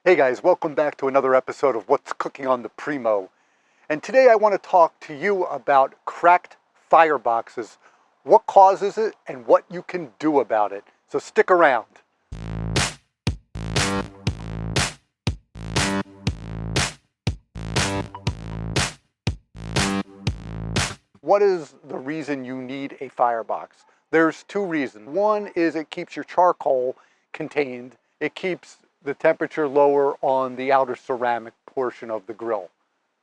Hey guys, welcome back to another episode of What's Cooking on the Primo. And today I want to talk to you about cracked fireboxes, what causes it, and what you can do about it. So stick around. What is the reason you need a firebox? There's two reasons. One is it keeps your charcoal contained. It keeps the temperature lower on the outer ceramic portion of the grill.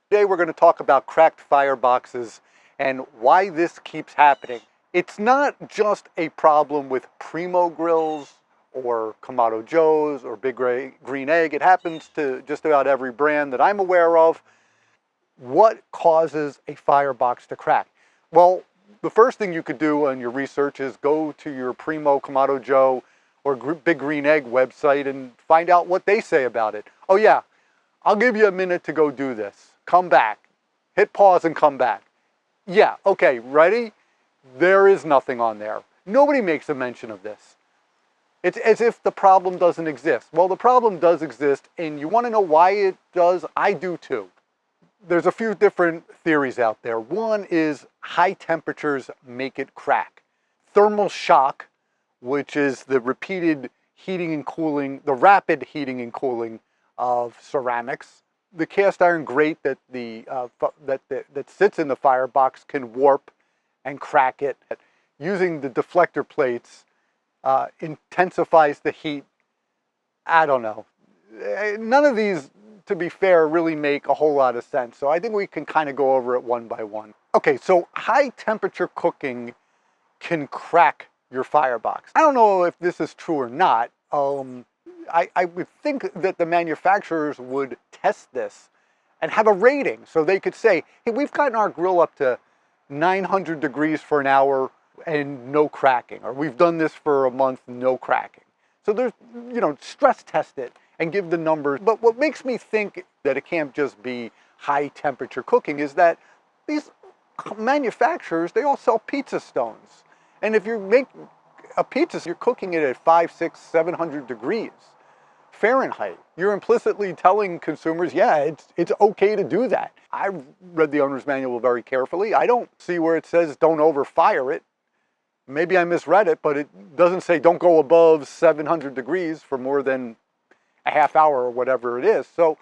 Today we're going to talk about cracked fireboxes and why this keeps happening. It's not just a problem with Primo grills or Kamado Joe's or Big Green Egg. It happens to just about every brand that I'm aware of. What causes a firebox to crack? Well, the first thing you could do on your research is go to your Primo, Kamado Joe, or Big Green Egg website and find out what they say about it. Oh yeah, I'll give you a minute to go do this. Come back. Hit pause and come back. Yeah, okay, ready? There is nothing on there. Nobody makes a mention of this. It's as if the problem doesn't exist. Well, the problem does exist, and you want to know why it does? I do too. There's a few different theories out there. One is high temperatures make it crack. Thermal shock, which is the repeated heating and cooling, the rapid heating and cooling of ceramics. The cast iron grate that sits in the firebox can warp and crack it. Using the deflector plates intensifies the heat. I don't know. None of these, to be fair, really make a whole lot of sense. So I think we can kind of go over it one by one. Okay, so high temperature cooking can crack your firebox. I don't know if this is true or not. I would think that the manufacturers would test this and have a rating so they could say, hey, we've gotten our grill up to 900 degrees for an hour and no cracking, or we've done this for a month, no cracking. So there's, stress test it and give the numbers. But what makes me think that it can't just be high temperature cooking is that these manufacturers, they all sell pizza stones. And if you make a pizza, you're cooking it at 500, 600, 700 degrees Fahrenheit. You're implicitly telling consumers, yeah, it's okay to do that. I read the owner's manual very carefully. I don't see where it says don't overfire it. Maybe I misread it, but it doesn't say don't go above 700 degrees for more than a half hour or whatever it is. So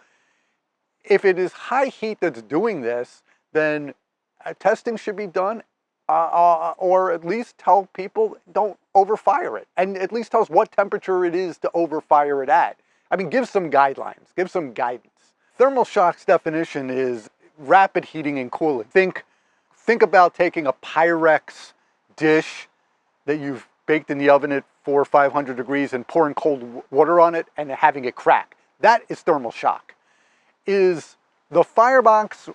if it is high heat that's doing this, then testing should be done, or at least tell people don't overfire it, and at least tell us what temperature it is to overfire it at. I mean, give some guidelines, give some guidance. Thermal shock's definition is rapid heating and cooling. Think about taking a Pyrex dish that you've baked in the oven at 400 or 500 degrees and pouring cold water on it and having it crack. That is thermal shock. Is the firebox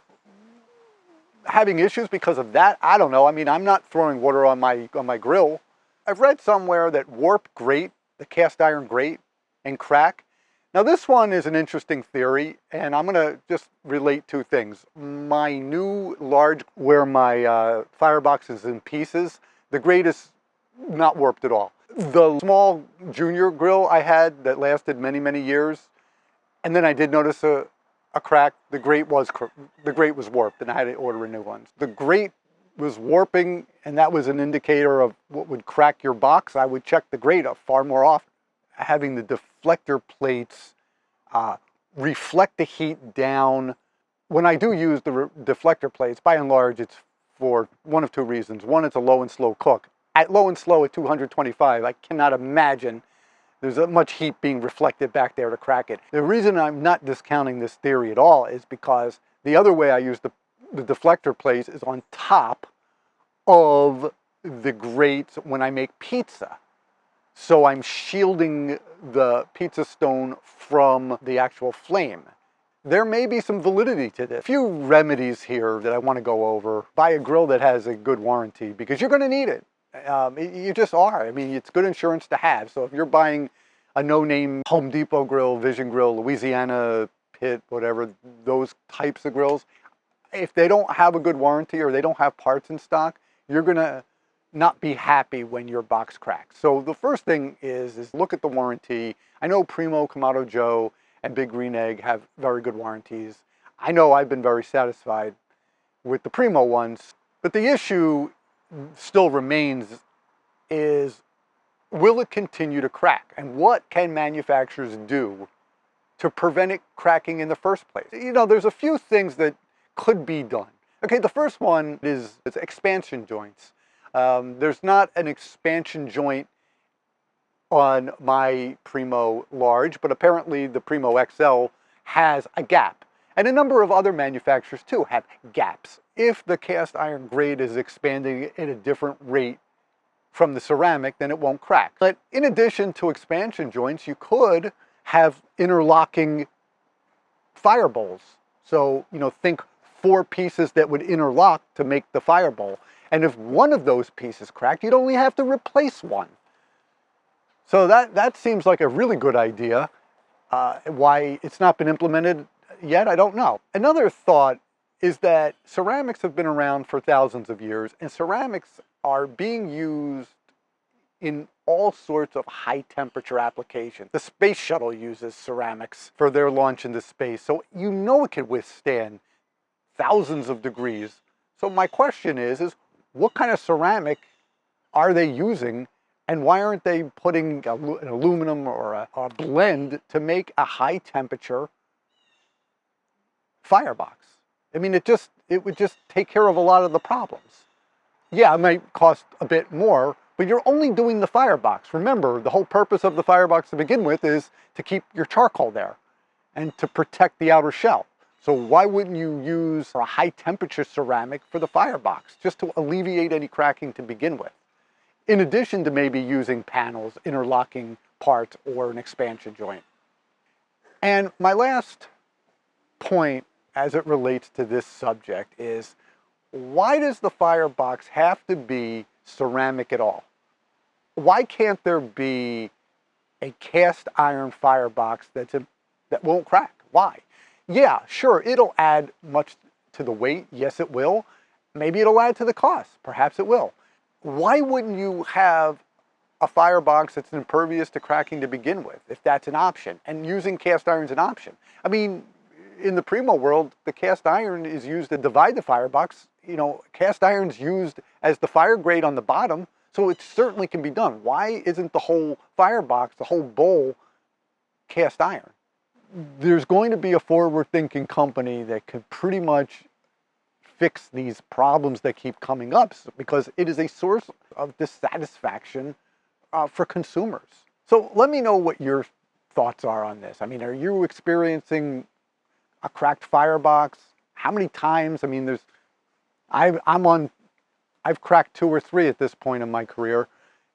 having issues because of that? I don't know. I mean, I'm not throwing water on my grill. I've read somewhere that warp grate, the cast iron grate, and crack. Now this one is an interesting theory, and I'm going to just relate two things. My new large, where my firebox is in pieces, the grate is not warped at all. The small junior grill I had that lasted many, many years, and then I did notice a crack. The grate was warped, and I had to order a new one. The grate was warping, and that was an indicator of what would crack your box. I would check the grate up far more often. Having the deflector plates reflect the heat down. When I do use the deflector plates, by and large, it's for one of two reasons. One, it's a low and slow cook. At low and slow at 225, I cannot imagine there's much heat being reflected back there to crack it. The reason I'm not discounting this theory at all is because the other way I use the deflector plates is on top of the grates when I make pizza. So I'm shielding the pizza stone from the actual flame. There may be some validity to this. A few remedies here that I want to go over. Buy a grill that has a good warranty because you're going to need it. You just are. I mean, it's good insurance to have. So if you're buying a no-name Home Depot grill, Vision Grill, Louisiana Pit, whatever, those types of grills, if they don't have a good warranty or they don't have parts in stock, you're going to not be happy when your box cracks. So the first thing is look at the warranty. I know Primo, Kamado Joe, and Big Green Egg have very good warranties. I know I've been very satisfied with the Primo ones, but the issue still remains is, will it continue to crack? And what can manufacturers do to prevent it cracking in the first place? You know, there's a few things that could be done. Okay, the first one is expansion joints. There's not an expansion joint on my Primo Large, but apparently the Primo XL has a gap. And a number of other manufacturers too have gaps if the cast iron grade is expanding at a different rate from the ceramic, then it won't crack. But in addition to expansion joints, you could have interlocking fire bowls. So, you know, think 4 pieces that would interlock to make the fire bowl. And if one of those pieces cracked, you'd only have to replace one. So that seems like a really good idea. Why it's not been implemented yet, I don't know. Another thought is that ceramics have been around for thousands of years, and ceramics are being used in all sorts of high temperature applications. The space shuttle uses ceramics for their launch into space, so you know it can withstand thousands of degrees. So my question is what kind of ceramic are they using, and why aren't they putting an aluminum or a blend to make a high temperature firebox? I mean, it would just take care of a lot of the problems. Yeah, it might cost a bit more, but you're only doing the firebox. Remember, the whole purpose of the firebox to begin with is to keep your charcoal there and to protect the outer shell. So why wouldn't you use a high temperature ceramic for the firebox, just to alleviate any cracking to begin with? In addition to maybe using panels, interlocking parts, or an expansion joint. And my last point as it relates to this subject is, why does the firebox have to be ceramic at all? Why can't there be a cast iron firebox that won't crack? Why? Yeah, sure, it'll add much to the weight. Yes, it will. Maybe it'll add to the cost. Perhaps it will. Why wouldn't you have a firebox that's impervious to cracking to begin with, if that's an option, and using cast iron is an option? I mean, in the Primo world, the cast iron is used to divide the firebox. You know, cast iron's used as the fire grate on the bottom, so it certainly can be done. Why isn't the whole firebox, the whole bowl, cast iron? There's going to be a forward-thinking company that could pretty much fix these problems that keep coming up, because it is a source of dissatisfaction for consumers. So let me know what your thoughts are on this. I mean, are you experiencing a cracked firebox? How many times? I mean, I've cracked 2 or 3 at this point in my career,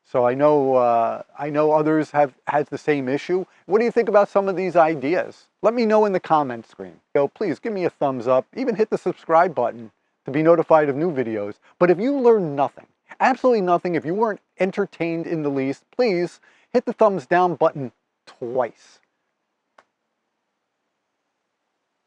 so I know others have had the same issue. What do you think about some of these ideas? Let me know in the comment screen. Please give me a thumbs up, even hit the subscribe button to be notified of new videos. But if you learned nothing, absolutely nothing, if you weren't entertained in the least, please hit the thumbs down button twice.